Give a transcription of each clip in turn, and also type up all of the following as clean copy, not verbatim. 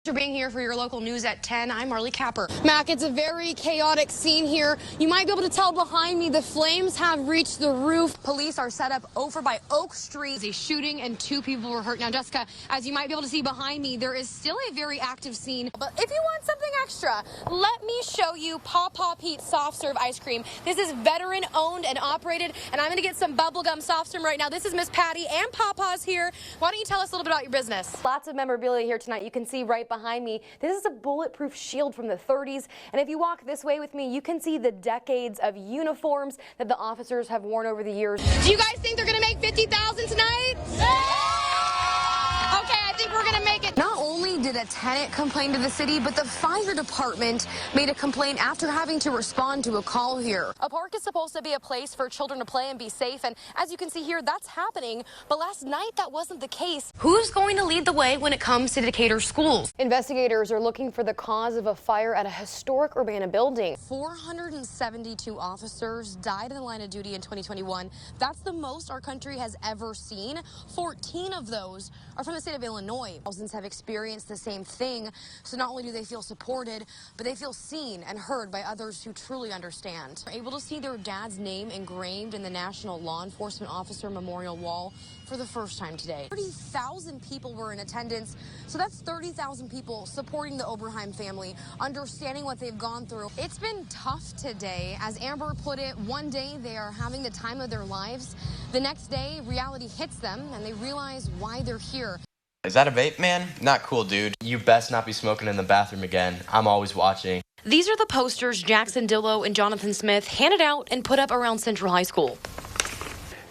For being here for your local news at 10, I'm Marley Capper. Mac, it's a very chaotic scene here. You might be able to tell behind me the flames have reached the roof. Police are set up over by Oak Street. There's a shooting and 2 people were hurt. Now, Jessica, as you might be able to see behind me, there is still a very active scene. But if you want something extra, let me show you Paw Pete's soft serve ice cream. This is veteran owned and operated, and I'm going to get some bubblegum soft serve right now. This is Miss Patty and Pawpaw's here. Why don't you tell us a little bit about your business? Lots of memorabilia here tonight. You can see right behind me. This is a bulletproof shield from the 30s. And if you walk this way with me, you can see the decades of uniforms that the officers have worn over the years. Do you guys think they're going to make 50,000 tonight? Okay, I think we're going to make it. Not only did a tenant complain to the city, but the fire department made a complaint after having to respond to a call here. A park is supposed to be a place for children to play and be safe, and as you can see here, that's happening. But last night, that wasn't the case. Who's going to lead the way when it comes to Decatur schools? Investigators are looking for the cause of a fire at a historic Urbana building. 472 officers died in the line of duty in 2021. That's the most our country has ever seen. 14 of those are from the state of Illinois. Thousands have experienced the same thing. So not only do they feel supported, but they feel seen and heard by others who truly understand. They're able to see their dad's name engraved in the National Law Enforcement Officer Memorial Wall for the first time today. 30,000 people were in attendance. So that's 30,000 people supporting the Oberheim family, understanding what they've gone through. It's been tough today. As Amber put it, one day they are having the time of their lives. The next day, reality hits them and they realize why they're here. Is that a vape, man? Not cool, dude. You best not be smoking in the bathroom again. I'm always watching. These are the posters Jackson Dillow and Jonathan Smith handed out and put up around Central High School.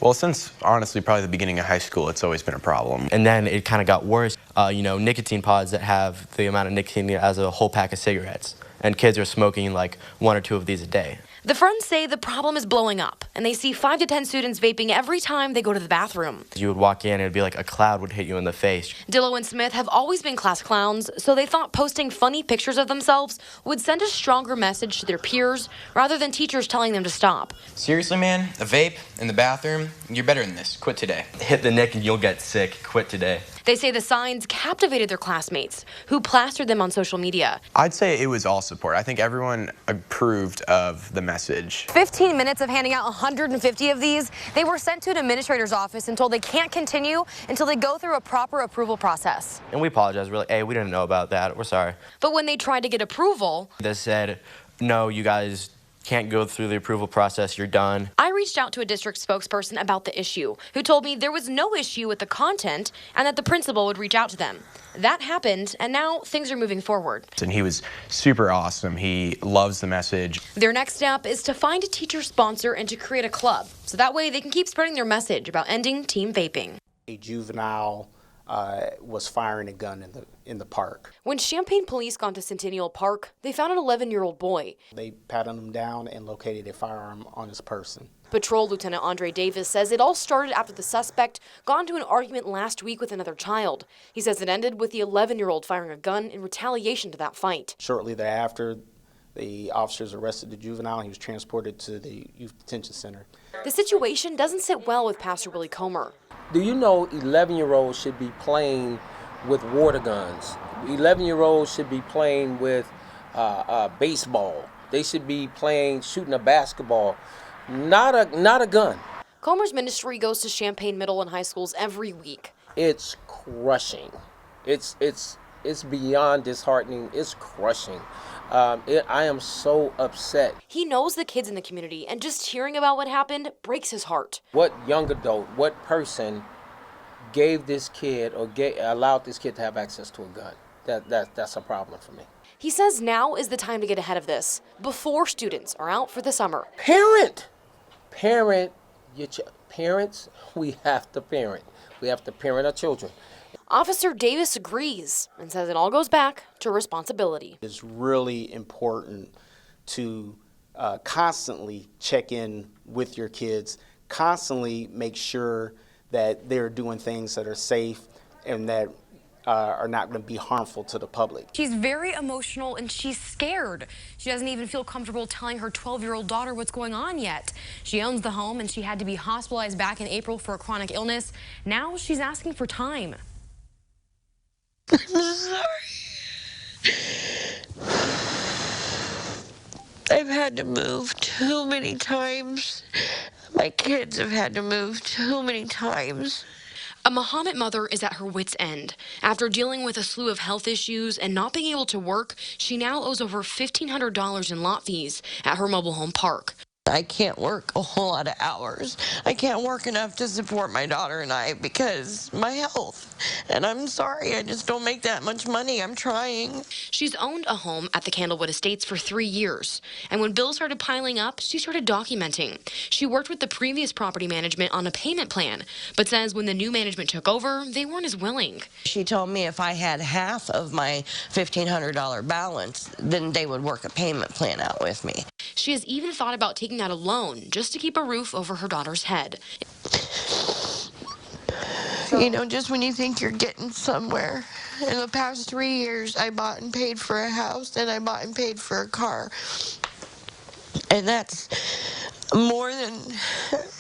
Well, since honestly probably the beginning of high school, it's always been a problem. And then it kind of got worse. Nicotine pods that have the amount of nicotine as a whole pack of cigarettes. And kids are smoking like 1 or 2 of these a day. The friends say the problem is blowing up, and they see 5 to 10 students vaping every time they go to the bathroom. You would walk in and it'd be like a cloud would hit you in the face. Dillow and Smith have always been class clowns, so they thought posting funny pictures of themselves would send a stronger message to their peers rather than teachers telling them to stop. Seriously, man? A vape in the bathroom? You're better than this. Quit today. Hit the nick and you'll get sick. Quit today. They say the signs captivated their classmates, who plastered them on social media. I'd say it was all support. I think everyone approved of the message. 15 minutes of handing out 150 of these. They were sent to an administrator's office and told they can't continue until they go through a proper approval process. And we apologize. We're like, hey, we didn't know about that. We're sorry. But when they tried to get approval, They said, no, you guys can't go through the approval process. You're done. I reached out to a district spokesperson about the issue, who told me there was no issue with the content and that the principal would reach out to them. That happened, and now things are moving forward. And he was super awesome. He loves the message. Their next step is to find a teacher sponsor and to create a club, so that way they can keep spreading their message about ending teen vaping. A juvenile was firing a gun in the park. When Champaign police got to Centennial Park, they found an 11-year-old boy. They patted him down and located a firearm on his person. Patrol Lieutenant Andre Davis says it all started after the suspect got into an argument last week with another child. He says it ended with the 11-year-old firing a gun in retaliation to that fight. Shortly thereafter, the officers arrested the juvenile. He was transported to the youth detention center. The situation doesn't sit well with Pastor Willie Comer. Do you know 11-year-olds should be playing with water guns? 11-year-olds should be playing with baseball. They should be shooting a basketball, not a gun. Comer's ministry goes to Champaign middle and high schools every week. It's crushing. It's beyond disheartening. It's crushing. I am so upset. He knows the kids in the community, and just hearing about what happened breaks his heart. What young adult, what person gave this kid or allowed this kid to have access to a gun? That's a problem for me. He says now is the time to get ahead of this, before students are out for the summer. Parents, we have to parent. We have to parent our children. Officer Davis agrees and says it all goes back to responsibility. It's really important to constantly check in with your kids, constantly make sure that they're doing things that are safe and that are not going to be harmful to the public. She's very emotional and she's scared. She doesn't even feel comfortable telling her 12-year-old daughter what's going on yet. She owns the home and she had to be hospitalized back in April for a chronic illness. Now she's asking for time. I'm sorry. I've had to move too many times. My kids have had to move too many times. A Muhammad mother is at her wit's end. After dealing with a slew of health issues and not being able to work, she now owes over $1,500 in lot fees at her mobile home park. I can't work a whole lot of hours. I can't work enough to support my daughter and I because my health. And I'm sorry, I just don't make that much money. I'm trying. She's owned a home at the Candlewood Estates for 3 years. And when bills started piling up, she started documenting. She worked with the previous property management on a payment plan, but says when the new management took over, they weren't as willing. She told me if I had half of my $1,500 balance, then they would work a payment plan out with me. She has even thought about taking out a loan just to keep a roof over her daughter's head. You know, just when you think you're getting somewhere. In the past 3 years, I bought and paid for a house, and I bought and paid for a car. And that's more than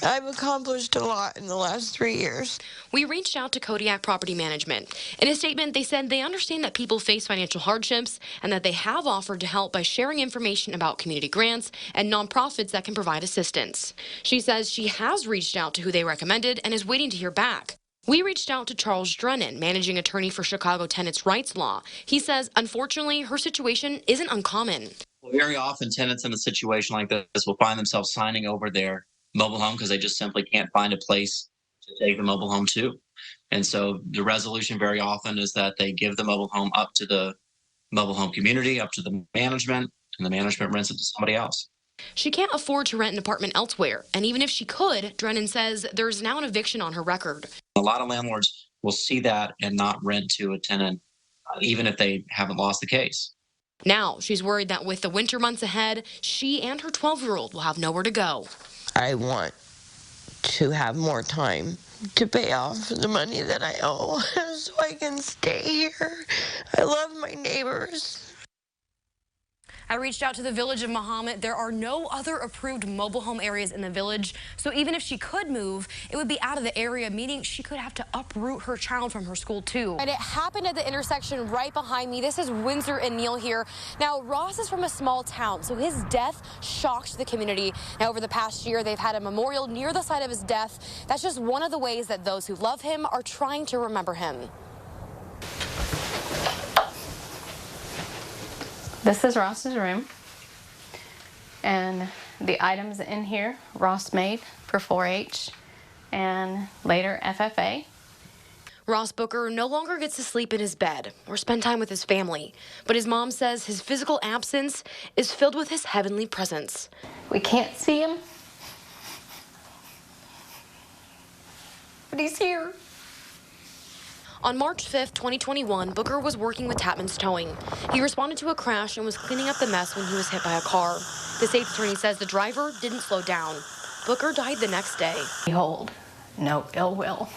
I've accomplished a lot in the last 3 years. We reached out to Kodiak Property Management. In a statement, they said they understand that people face financial hardships and that they have offered to help by sharing information about community grants and nonprofits that can provide assistance. She says she has reached out to who they recommended and is waiting to hear back. We reached out to Charles Drennan, managing attorney for Chicago Tenants' Rights Law. He says, unfortunately, her situation isn't uncommon. Very often, tenants in a situation like this will find themselves signing over their mobile home because they just simply can't find a place to take the mobile home to. And so the resolution very often is that they give the mobile home up to the mobile home community, up to the management, and the management rents it to somebody else. She can't afford to rent an apartment elsewhere, and even if she could, Drennan says there's now an eviction on her record. A lot of landlords will see that and not rent to a tenant, even if they haven't lost the case. Now, she's worried that with the winter months ahead, she and her 12-year-old will have nowhere to go. I want to have more time to pay off the money that I owe so I can stay here. I love my neighbors. I reached out to the village of Muhammad. There are no other approved mobile home areas in the village, so even if she could move, it would be out of the area, meaning she could have to uproot her child from her school, too. And it happened at the intersection right behind me. This is Windsor and Neal here. Now, Ross is from a small town, so his death shocked the community. Now, over the past year, they've had a memorial near the site of his death. That's just one of the ways that those who love him are trying to remember him. This is Ross's room, and the items in here Ross made for 4-H and later FFA. Ross Booker no longer gets to sleep in his bed or spend time with his family, but his mom says his physical absence is filled with his heavenly presence. We can't see him, but he's here. On March 5th, 2021, Booker was working with Tapman's Towing. He responded to a crash and was cleaning up the mess when he was hit by a car. The state attorney says the driver didn't slow down. Booker died the next day. We hold no ill will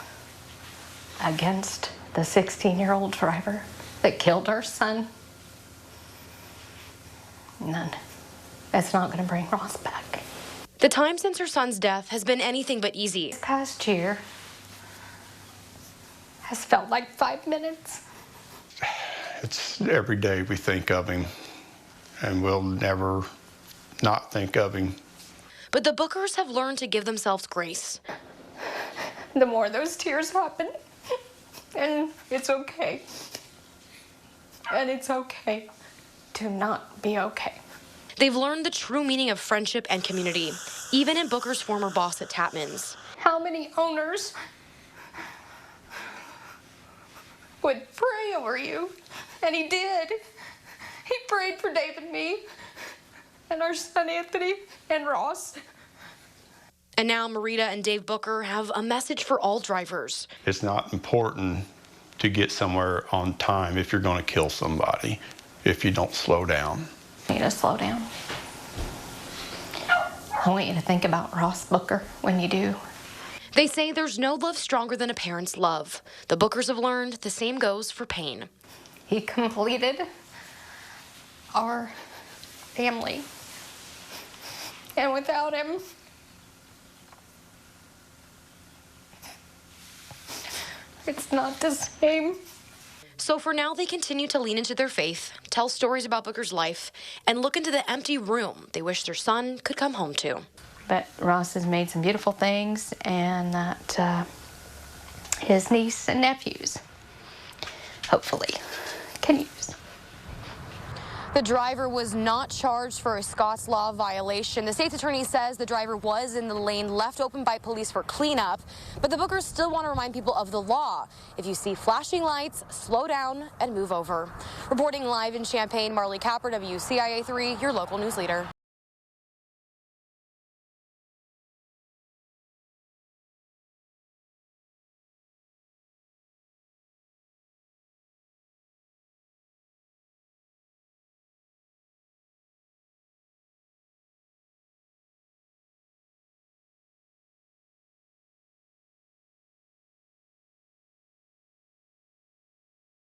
against the 16-year-old driver that killed our son. None. It's not going to bring Ross back. The time since her son's death has been anything but easy. This past year has felt like 5 minutes. It's every day we think of him, and we'll never not think of him. But the Bookers have learned to give themselves grace. The more those tears happen, and it's okay. And it's okay to not be okay. They've learned the true meaning of friendship and community, even in Booker's former boss at Tapman's. How many owners would pray over you? And he did. He prayed for Dave and me, and our son Anthony, and Ross. And now Marita and Dave Booker have a message for all drivers. It's not important to get somewhere on time if you're going to kill somebody, if you don't slow down. You need to slow down. I want you to think about Ross Booker when you do. They say there's no love stronger than a parent's love. The Bookers have learned the same goes for pain. He completed our family. And without him, it's not the same. So for now, they continue to lean into their faith, tell stories about Booker's life, and look into the empty room they wish their son could come home to. But Ross has made some beautiful things, and that his niece and nephews, hopefully, can use. The driver was not charged for a Scots law violation. The state's attorney says the driver was in the lane left open by police for cleanup, but the Bookers still want to remind people of the law. If you see flashing lights, slow down and move over. Reporting live in Champaign, Marley Capper, WCIA 3, your local news leader.